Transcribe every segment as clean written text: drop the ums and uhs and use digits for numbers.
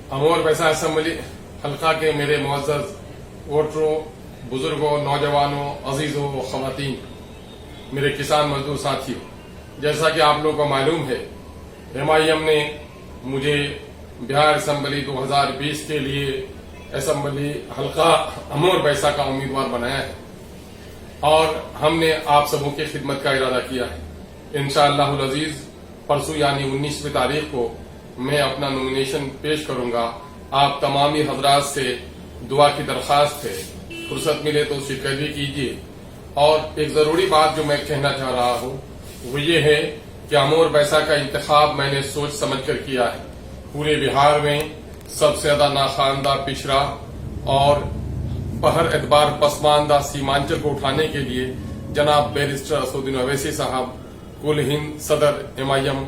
अमोर वैसा असम्बली हल्का के मेरे मुअज़्ज़ज़ वोटरों, बुजुर्गों, नौजवानों, अजीजों, ख़वातीन, मेरे किसान मजदूर साथियों, जैसा कि आप लोगों को मालूम है, MIM ने मुझे बिहार असम्बली 2020 के लिए असम्बली हल्का अमोर वैसा का उम्मीदवार बनाया है और हमने आप सबों की खिदमत का इरादा किया है। इंशाअल्लाहुल अजीज परसों यानी 19वीं तारीख को मैं अपना नॉमिनेशन पेश करूंगा। आप तमामी हजरात से दुआ की दरख्वास्त है, फुर्सत मिले तो शिरकत भी कीजिए। और एक जरूरी बात जो मैं कहना चाह रहा हूं वो ये है कि अमोर वैसा का इंतखाब मैंने सोच समझ कर किया है। पूरे बिहार में सबसे ज्यादा नाखानदा, पिछड़ा और पहर एतबार पसमानदा सीमांचल को उठाने के लिए जनाब बैरिस्टर असदुद्दीन ओवैसी साहब कुल हिंद सदर MIM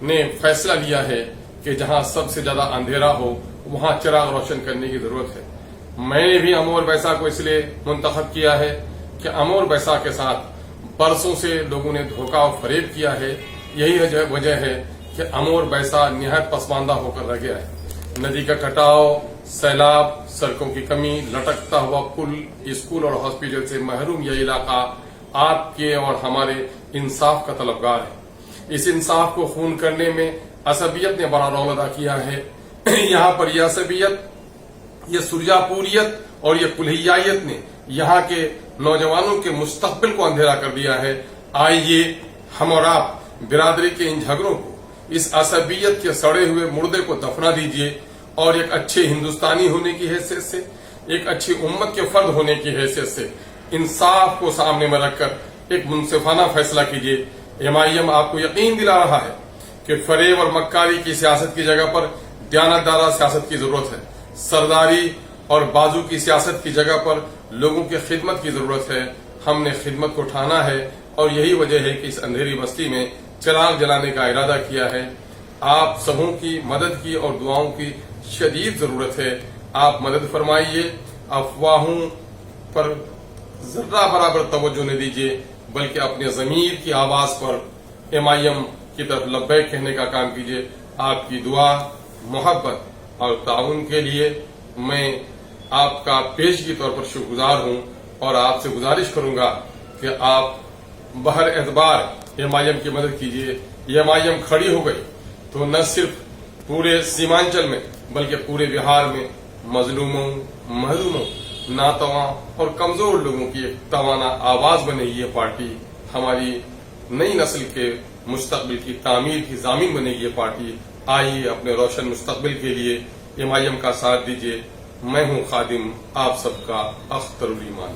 ने फैसला लिया है कि जहां सबसे ज्यादा अंधेरा हो वहां चिराग रोशन करने की जरूरत है। मैंने भी अमोर वैसा को इसलिए मुंतखब किया है कि अमोर वैसा के साथ बरसों से लोगों ने धोखा और फरेब किया है। यही वजह है कि अमोर वैसा निहायत पसमानदा होकर रह गया है। नदी का कटाव, सैलाब, सड़कों की कमी, लटकता हुआ पुल, स्कूल और हॉस्पिटल से महरूम यह इलाका आपके और हमारे इंसाफ का तलबगार है। इस इंसाफ को खून करने में असबियत ने बड़ा रोल अदा किया है। यहाँ पर यह असबियत, यह सुरजापुरियत और यह कुल्हियायत ने यहाँ के नौजवानों के मुस्तकबिल को अंधेरा कर दिया है। आइए हम और आप बिरादरी के इन झगड़ों को, इस असबियत के सड़े हुए मुर्दे को दफना दीजिए और एक अच्छे हिंदुस्तानी होने की हैसियत से, एक अच्छी उम्मत के फर्द होने की हैसियत से इंसाफ को सामने में रखकर एक मुनसिफाना फैसला कीजिए। MIM आपको यकीन दिला रहा है कि फरेब और मक्कारी की सियासत की जगह पर दयानतदारा सियासत की जरूरत है। सरदारी और बाजू की सियासत की जगह पर लोगों की खिदमत की जरूरत है। हमने खिदमत को ठाना है और यही वजह है कि इस अंधेरी बस्ती में चिराग जलाने का इरादा किया है। आप सबों की मदद की और दुआओं की शदीद जरूरत है। आप मदद फरमाइए। अफवाहों पर जर्रा बराबर तवज्जो न दीजिए, बल्कि अपने ज़मीर की आवाज पर MIM की तरफ लब्बैक कहने का काम कीजिए। आपकी दुआ, मोहब्बत और ताउन के लिए मैं आपका पेश के तौर पर शुक्रगुजार हूं और आपसे गुजारिश करूंगा कि आप बहर एतबार MIM की मदद कीजिए। MIM खड़ी हो गई तो न सिर्फ पूरे सीमांचल में बल्कि पूरे बिहार में मजलूमों, महरूमों, नातवा और कमजोर लोगों की एक तवाना आवाज बनेगी। ये पार्टी हमारी नई नस्ल के मुस्तकबिल की तामीर की जामीन बनेगी। ये पार्टी आइए अपने रोशन मुस्तकबिल के लिए MIM का साथ दीजिए। मैं हूं खादिम आप सबका अख्तरुल ईमान।